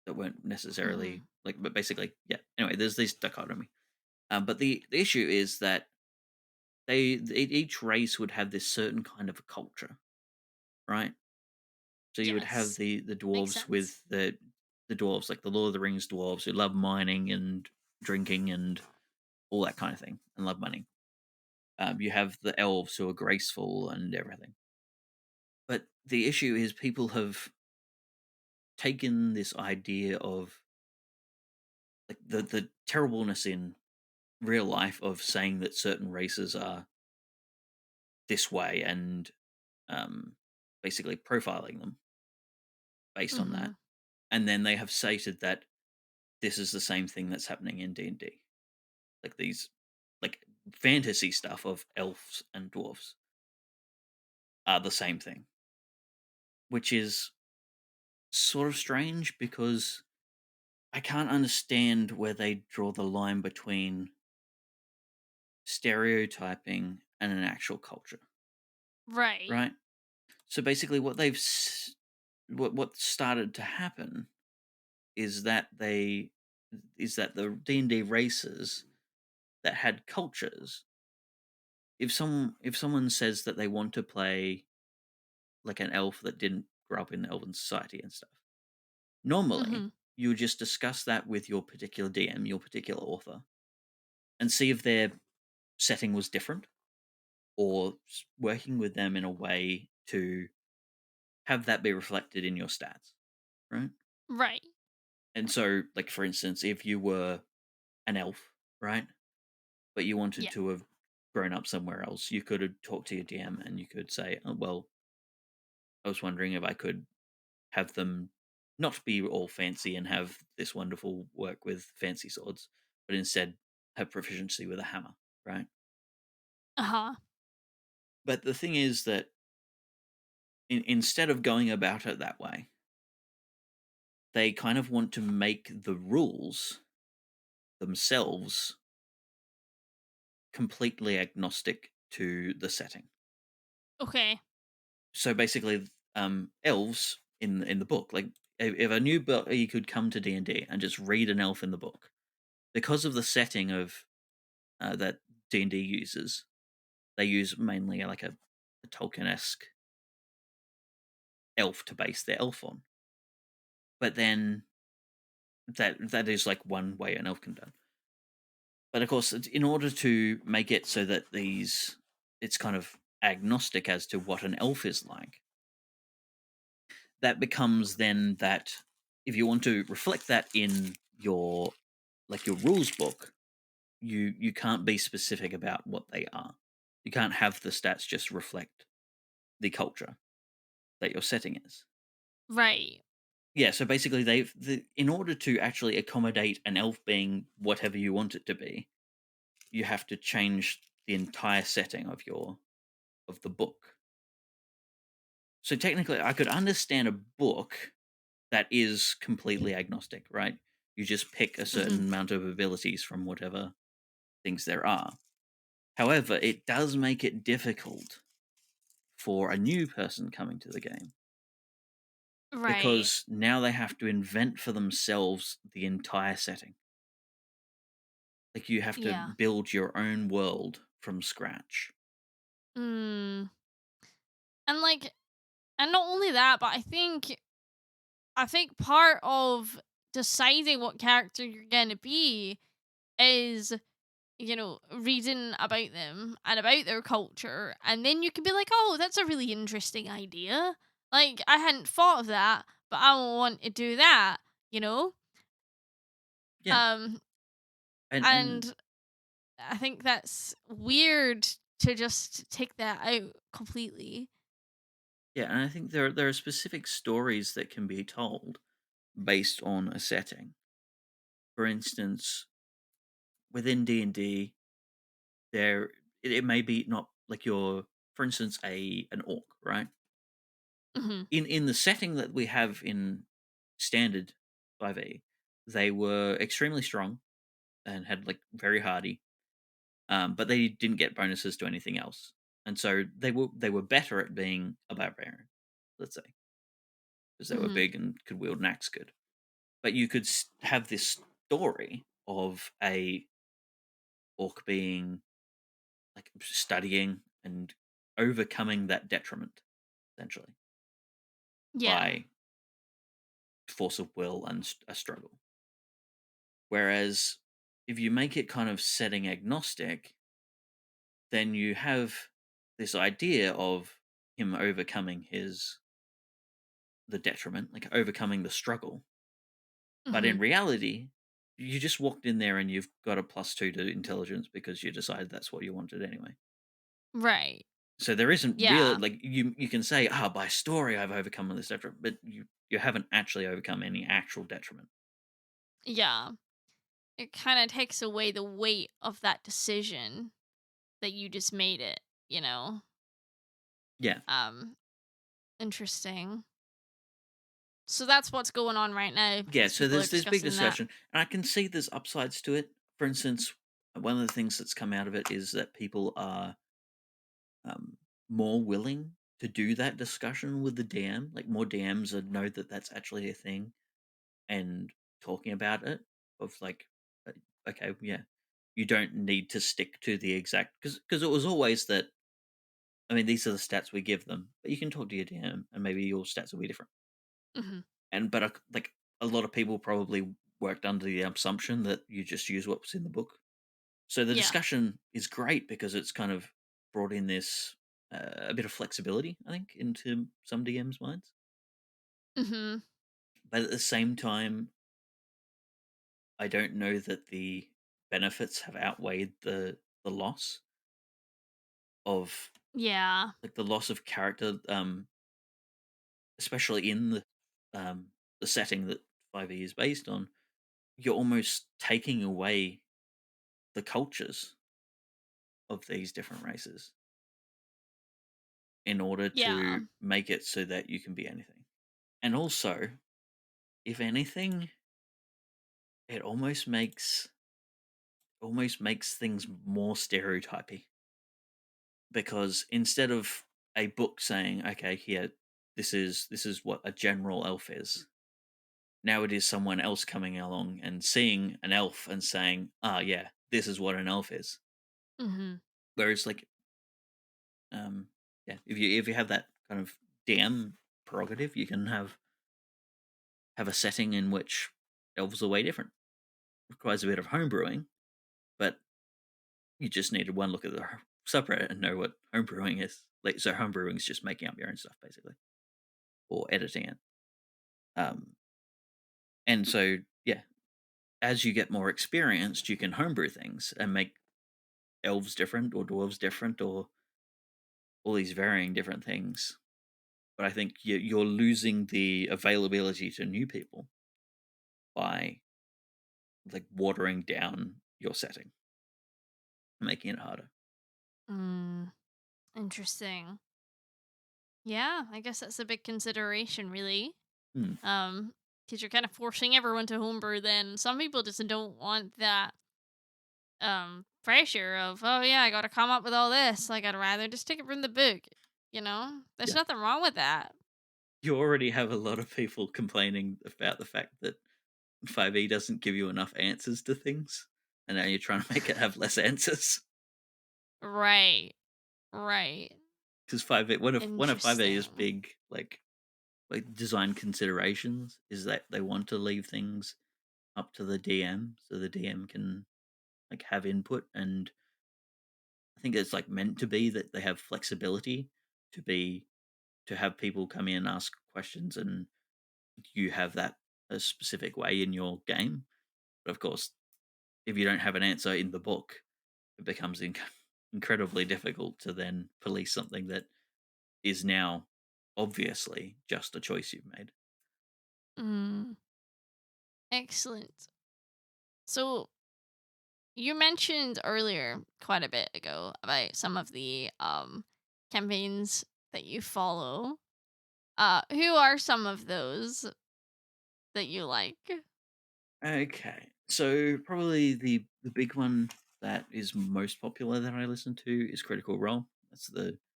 that weren't Hmm. necessarily like, but basically, yeah. Anyway, there's this dichotomy. But the issue is that each race would have this certain kind of a culture, right? So you would have Yes. the Makes dwarves sense. with the dwarves, like the Lord of the Rings dwarves who love mining and drinking and all that kind of thing, and love money. You have the elves who are graceful and everything. But the issue is people have taken this idea of like the terribleness in real life of saying that certain races are this way and um, basically profiling them based on that. Hmm. And then they have stated that this is the same thing that's happening in D&D. Like these like fantasy stuff of elves and dwarfs are the same thing, which is sort of strange because I can't understand where they draw the line between stereotyping and an actual culture, Right. right? So basically, what started to happen is that the D&D races that had cultures. If someone says that they want to play like an elf that didn't grow up in elven society and stuff, normally Hmm. you would just discuss that with your particular DM, your particular author, and see if their setting was different or working with them in a way to have that be reflected in your stats, right? Right. And so, like for instance, if you were an elf, right, but you wanted Yeah. to have grown up somewhere else, you could have talked to your DM and you could say, oh, "Well, I was wondering if I could have them not be all fancy and have this wonderful work with fancy swords, but instead have proficiency with a hammer," right? Uh-huh. But the thing is that instead of going about it that way, they kind of want to make the rules themselves completely agnostic to the setting. Okay. So basically, elves in the book, like if a new you could come to D&D and just read an elf in the book, because of the setting of that D&D uses, they use mainly like a Tolkien-esque elf to base their elf on. But then that is like one way an elf can done. But of course, in order to make it so that it's kind of agnostic as to what an elf is like, that becomes then that if you want to reflect that in your your rules book, you can't be specific about what they are. You can't have the stats just reflect the culture that your setting is. Right. Yeah, so basically in order to actually accommodate an elf being whatever you want it to be, you have to change the entire setting of the book. So technically, I could understand a book that is completely agnostic, right? You just pick a Hmm. certain amount of abilities from whatever things there are. However, it does make it difficult for a new person coming to the game Right. because now they have to invent for themselves the entire setting. Like you have to Yeah. build your own world from scratch. Mm. And like, and not only that, but I think part of deciding what character you're gonna be is, reading about them and about their culture, and then you can be like, oh, that's a really interesting idea. Like, I hadn't thought of that, but I want to do that, you know? Yeah, Um, and and I think that's weird to just take that out completely. yeah, and I think there are specific stories that can be told based on a setting. For instance, within D&D, it may be not like your, for instance, a an orc, right? Hmm. In the setting that we have in standard 5e, they were extremely strong and had like very hardy, but they didn't get bonuses to anything else, and so they were better at being a barbarian, let's say, because they were Hmm. big and could wield an axe good. But you could have this story of a orc being like studying and overcoming that detriment essentially Yeah. by force of will and a struggle. Whereas if you make it kind of setting agnostic, then you have this idea of him overcoming the detriment, like overcoming the struggle. But Hmm. in reality, you just walked in there and you've got a +2 to intelligence because you decided that's what you wanted anyway. Right. So there isn't really Yeah. like you can say, by story I've overcome this detriment, but you haven't actually overcome any actual detriment. Yeah. It kind of takes away the weight of that decision that you just made it, you know? Yeah. Um, Interesting. So that's what's going on right now. Yeah, Is so people are there's this big discussing that. discussion, and I can see there's upsides to it. For instance, one of the things that's come out of it is that people are um, more willing to do that discussion with the DM. Like more DMs know that that's actually a thing and talking about it. Of like, uh, okay, yeah, you don't need to stick to the exact because it was always that. I mean, these are the stats we give them, but you can talk to your DM and maybe your stats will be different. Hmm. And but like a lot of people probably worked under the assumption that you just use what was in the book. So the Yeah. discussion is great because it's kind of brought in this a bit of flexibility, I think, into some DMs' minds. Hmm. But at the same time, I don't know that the benefits have outweighed the loss of Yeah. like the loss of character, especially in the setting that 5e is based on. You're almost taking away the cultures of these different races in order Yeah. to make it so that you can be anything. And also, if anything, it almost makes things more stereotypy because instead of a book saying, "Okay, here, this is what a general elf is," now it is someone else coming along and seeing an elf and saying, "Ah, yeah, this is what an elf is." Hmm. Whereas, like, yeah, if you have that kind of DM prerogative, you can have a setting in which elves are way different. Requires a bit of homebrewing, but you just need to one look at the subreddit and know what homebrewing is. Like, so homebrewing is just making up your own stuff basically, or editing it. Um, and so yeah, as you get more experienced, you can homebrew things and make elves different or dwarves different or all these varying different things. But I think you're losing the availability to new people by like watering down your setting. making it harder. Mm, interesting. Yeah, I guess that's a big consideration, really. Hmm. Um, because you're kind of forcing everyone to homebrew. Then some people just don't want that pressure of, oh yeah, I got to come up with all this. Like I'd rather just take it from the book. There's Yeah. nothing wrong with that. You already have a lot of people complaining about the fact that 5e doesn't give you enough answers to things, and now you're trying to make it have less answers. Right. Right. Because 5e, one of 5e's Interesting. big like design considerations is that they want to leave things up to the DM, so the DM can like have input, and I think it's like meant to be that they have flexibility to be to have people come in and ask questions, and you have that a specific way in your game. But of course, if you don't have an answer in the book, it becomes incredibly difficult to then police something that is now obviously just a choice you've made. Mm, excellent. So you mentioned earlier, quite a bit ago, about some of the campaigns that you follow. Who are some of those that you like? Okay, so probably the big one that is most popular that I listen to is Critical Role. That's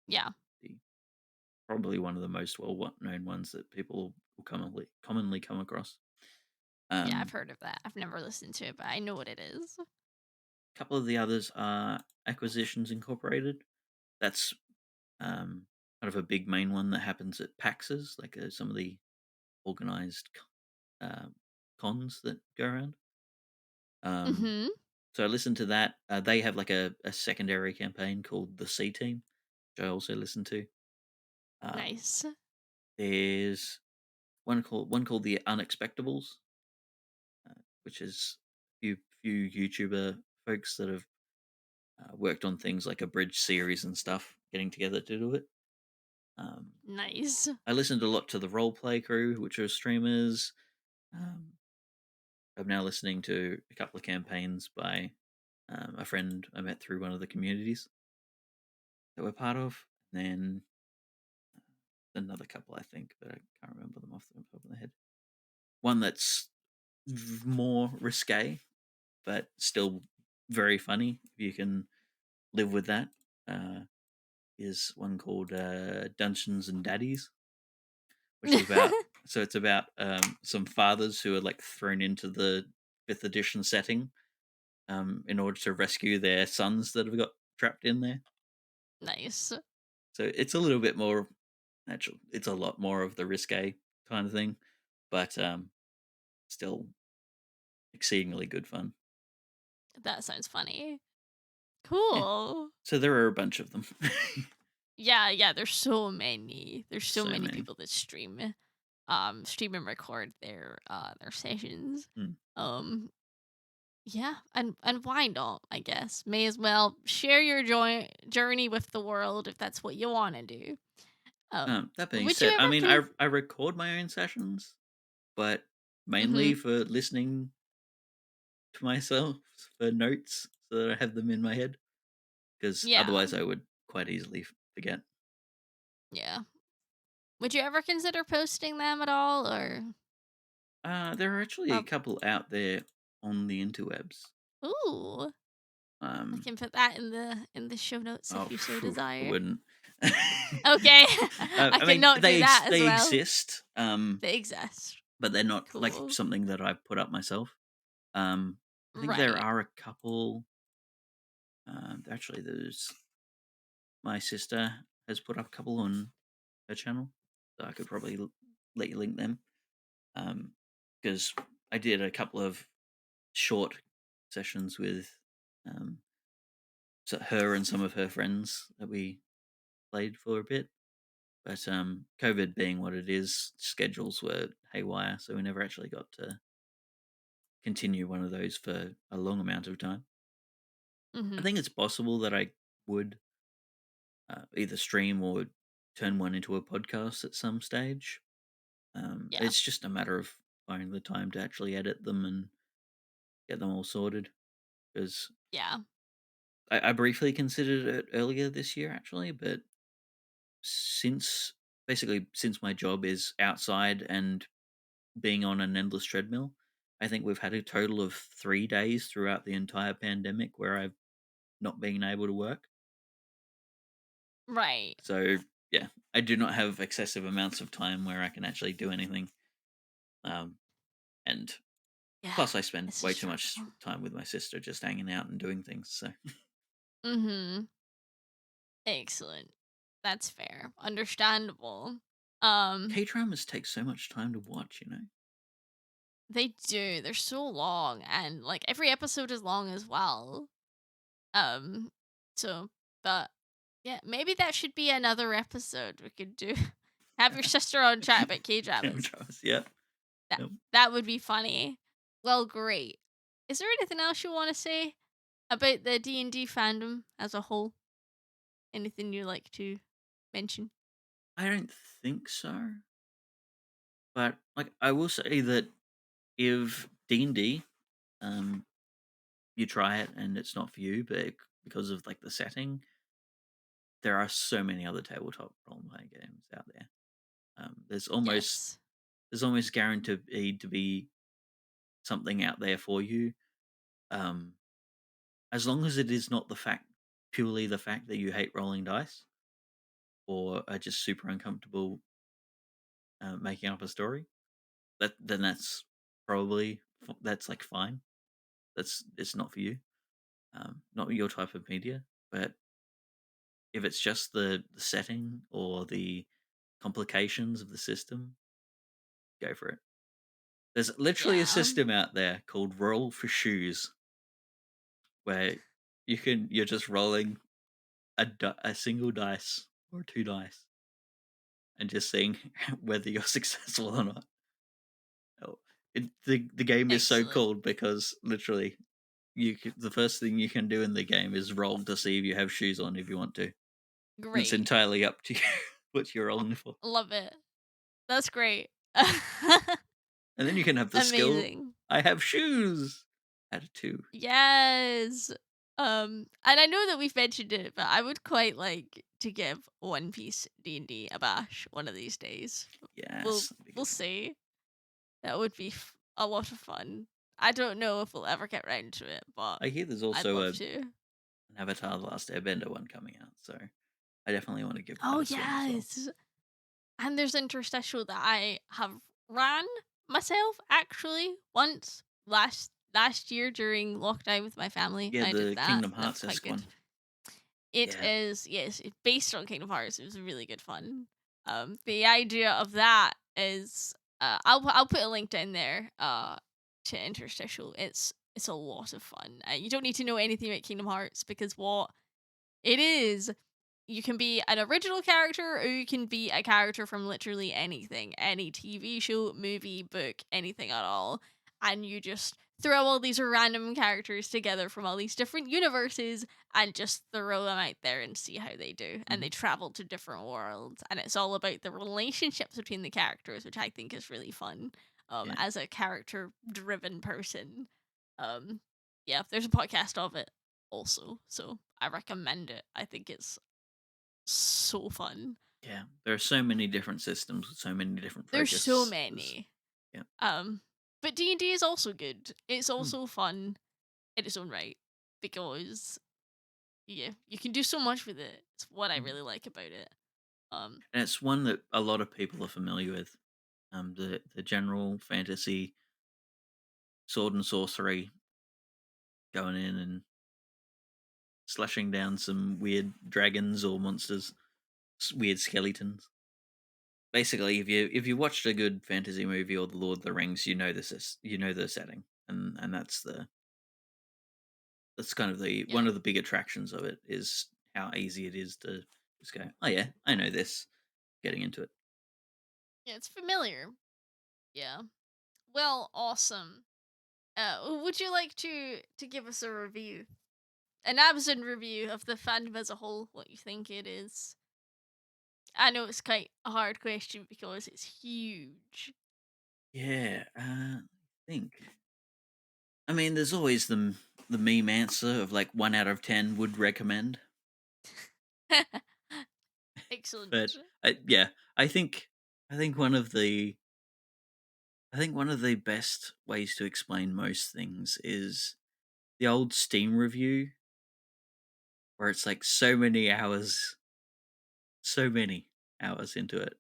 Yeah, the probably one of the most well known ones that people will commonly come across. yeah, I've Um, heard of that. I've never listened to it, but I know what it is. a couple of the others are Acquisitions Incorporated. That's kind of a big main one that happens at PAXs, like some of the organized uh, cons that go around. Um, Mm-hmm. so I listened to that. They have like a secondary campaign called the C Team, which I also listen to. Um, Nice. there's one called the Unexpectables, which is few YouTuber folks that have worked on things like a bridge series and stuff, getting together to do it. Um, Nice. I listened a lot to the Roleplay Crew, which are streamers. Um, I'm now listening to a couple of campaigns by a friend I met through one of the communities that we're part of. And then another couple, I think, but I can't remember them off the top of the head. One that's more risque, but still very funny. If you can live with that, uh, is one called Dungeons and Daddies, which is about it's about some fathers who are like thrown into the fifth edition setting in order to rescue their sons that have got trapped in there. Nice. So it's a little bit more natural. It's a lot more of the risque kind of thing, but still exceedingly good fun. That sounds funny. Yeah. Cool. So there are a bunch of them. Yeah, yeah, there's so many. There's so So many many. people that stream and record their sessions. Mm. Um yeah, and why not, I guess. May as well share your journey with the world if that's what you want to do. That being Would you said, I ever mean, I record my own sessions, but mainly Mhm. for listening to myself for notes so that I have them in my head, because Yeah. otherwise I would quite easily forget. Yeah. Would you ever consider posting them at all or There are actually a prob couple out there on the interwebs. Ooh, I Um, can put that in the show notes oh, if you so phew, I desire. wouldn't. Okay. I I can mean, note do that as they well. exist, They exist. but they're not like Cool. something that I put up myself. I think there Right. are a couple. Actually, there's my sister has put up a couple on her channel, so I could probably let you link them. Because I did a couple of short sessions with um, her and some of her friends that we played for a bit. But COVID being what it is, schedules were haywire, so we never actually got to continue one of those for a long amount of time. I Mhm. think it's possible that I would either stream or turn one into a podcast at some stage. Yeah. It's just a matter of finding the time to actually edit them and get them all sorted. Because Yeah. I briefly considered it earlier this year, actually, but since since my job is outside and being on an endless treadmill, I think we've had a total of 3 days throughout the entire pandemic where I've not been able to work. Right. So yeah, I do not have excessive amounts of time where I can actually do anything. Um, and Yeah. plus, I spend It's a way too much struggle. time with my sister just hanging out and doing things. So Mm-hmm. Excellent. That's fair. Understandable. Um, K dramas take so much time to watch. they do. They're so long, and like every episode is long as well. Um, so but yeah, maybe that should be another episode we could do. Have your sister on chat about K K dramas. dramas, yeah. That Yep. that would be funny. Well, great. Is there anything else you want to say about the D&D fandom as a whole? Anything you like to mention? I don't think so, but like I will say that if D&D, um, you try it and it's not for you, but because of like the setting, there are so many other tabletop role playing games out there. There's almost Yes. guaranteed to be something out there for you, um, as long as it is not purely the fact that you hate rolling dice or are just super uncomfortable making up a story. Then that's probably that's like fine. It's not for you, not your type of media. But if it's just the setting or the complications of the system, go for it. There's literally a Yeah. system out there called Roll for Shoes, where you're just rolling a single dice or two dice and just seeing whether you're successful or not. Oh, the game is so Excellent. cool because literally the first thing you can do in the game is roll to see if you have shoes on if you want to. And it's Great. entirely up to you what you're rolling for. Love it. That's great. And then you can have the skill. Amazing. I have shoes. Add a two. Yes. And I know that we've mentioned it, but I would quite like to give One Piece D&D a bash one of these days. We'll Yes, that'd be we'll good. see. That would be a lot of fun. I don't know if we'll ever get round to it, but I hear there's I'd also love to. an Avatar: The Last Airbender one coming out, so I definitely want to give that Oh a swing as well. yes. And there's interstitial that I have ran myself actually once last year during lockdown with my family. Yeah, I did the that. Kingdom That was Hearts quite esque good. one. It Yeah, is, yes, it's based on Kingdom Hearts. It was really good fun. The idea of that is, I'll put a link down there, to interstitial. It's a lot of fun. You don't need to know anything about Kingdom Hearts because what it is, you can be an original character or you can be a character from literally anything, any TV show, movie, book, anything at all. And you just throw all these random characters together from all these different universes and just throw them out there and see how they do. And hmm they travel to different worlds. And it's all about the relationships between the characters, which I think is really fun. yeah. As a character driven person. Um, yeah, there's a podcast of it also. So I recommend it. I think it's so fun. Yeah, there are so many different systems with so many different There's so focuses. many. Yeah. Um, but D&D is also good. It's Mm, also fun in its own right because yeah, you can do so much with it. It's what I mm. really like about it. Um, And it's one that a lot of people are familiar with. The general fantasy sword and sorcery, going in and slashing down some weird dragons or monsters, weird skeletons. Basically, if you watched a good fantasy movie or the Lord of the Rings, you know you know the setting, and that's kind of the yeah. one of the big attractions of it is how easy it is to just go, oh yeah, I know this, getting into it. Yeah, it's familiar. Yeah. Well, awesome. Would you like to give us a review? An absent review of the fandom as a whole, what you think it is? I know it's quite a hard question because it's huge. Yeah, I think. I mean, there's always the meme answer of like 1 out of 10 would recommend. Excellent. But I think one of the best ways to explain most things is the old Steam review, where it's like so many hours into it,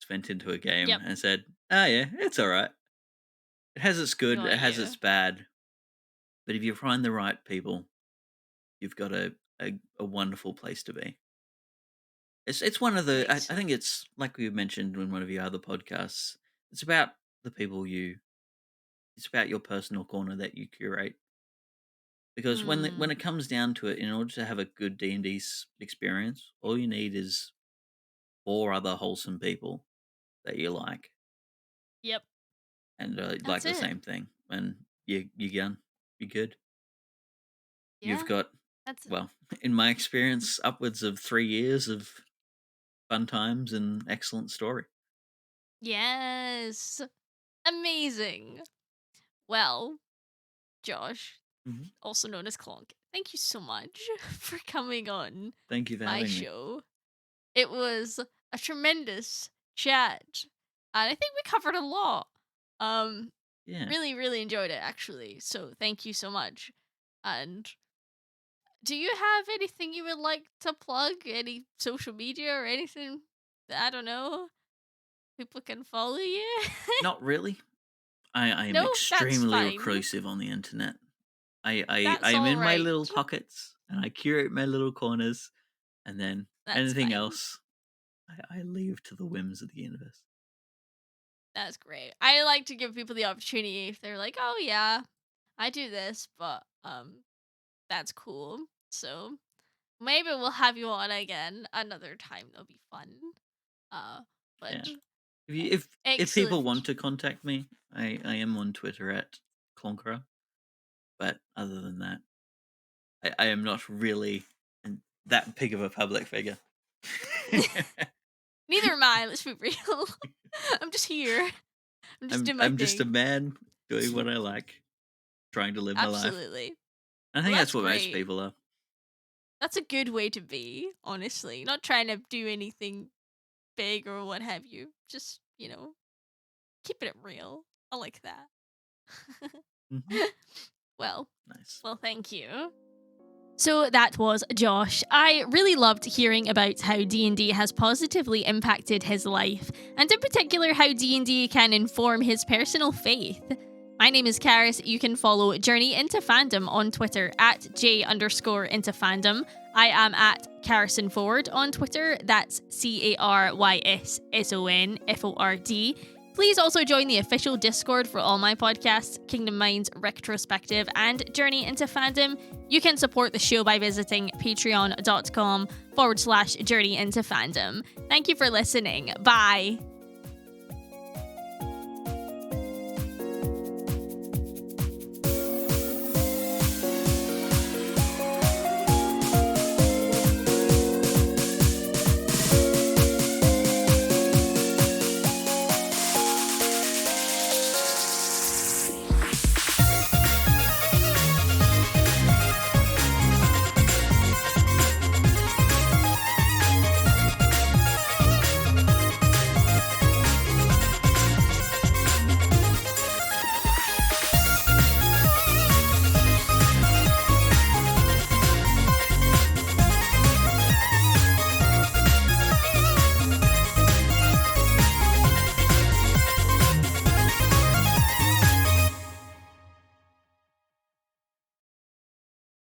spent into a game, Yep. and said, "Oh yeah, it's all right. It has its good, Got it has you. its bad, but if you find the right people, you've got a wonderful place to be." It's one of the I Great. think it's like we mentioned in one of your other podcasts. It's about the people it's about your personal corner that you curate. Because when it comes down to it, in order to have a good D&D experience, all you need is 4 other wholesome people that you like, Yep. and like That's the it. same thing. And you're done. You're good. Yeah. You've got, That's well, in my experience, upwards of 3 years of fun times and excellent story. Yes. Amazing. Well, Josh, Mhm. also known as Clonk, thank you so much for coming on Thank you for my having me. show. It was a tremendous chat, and I think we covered a lot. Yeah. Really, really enjoyed it actually. So thank you so much. And do you have anything you would like to plug? Any social media or anything? I don't know. People can follow you. Not really. I am No, that's extremely fine. reclusive on the internet. I That's am all in my right. little pockets, and I curate my little corners, and then That's anything fine. else I leave to the whims of the universe. That's great. I like to give people the opportunity if they're like, "Oh yeah, I do this," but that's cool. So maybe we'll have you on again another time. That'll be fun. Uh, but Yeah. If people excellent. want to contact me, I am on Twitter at Clonkerer. But other than that, I am not really that big of a public figure. Neither am I. Let's be real. I'm just here. I'm just doing my I'm just a thing. man doing what I like, trying to live my life. Absolutely. I Well, think that's that's what most great. people are. That's a good way to be, honestly. Not trying to do anything big or what have you. Just, keeping it real. I like that. Hmm. well, Nice. well, thank you. So that was Josh. I really loved hearing about how D&D has positively impacted his life, and in particular how D&D can inform his personal faith. My name is Karis. You can follow Journey into Fandom on Twitter at j_into_fandom. I am at Carson Ford on Twitter. That's CARYSSONFORD. Please also join the official Discord for all my podcasts, Kingdom Minds, Retrospective, and Journey into Fandom. You can support the show by visiting patreon.com/Journey into Fandom. Thank you for listening. Bye.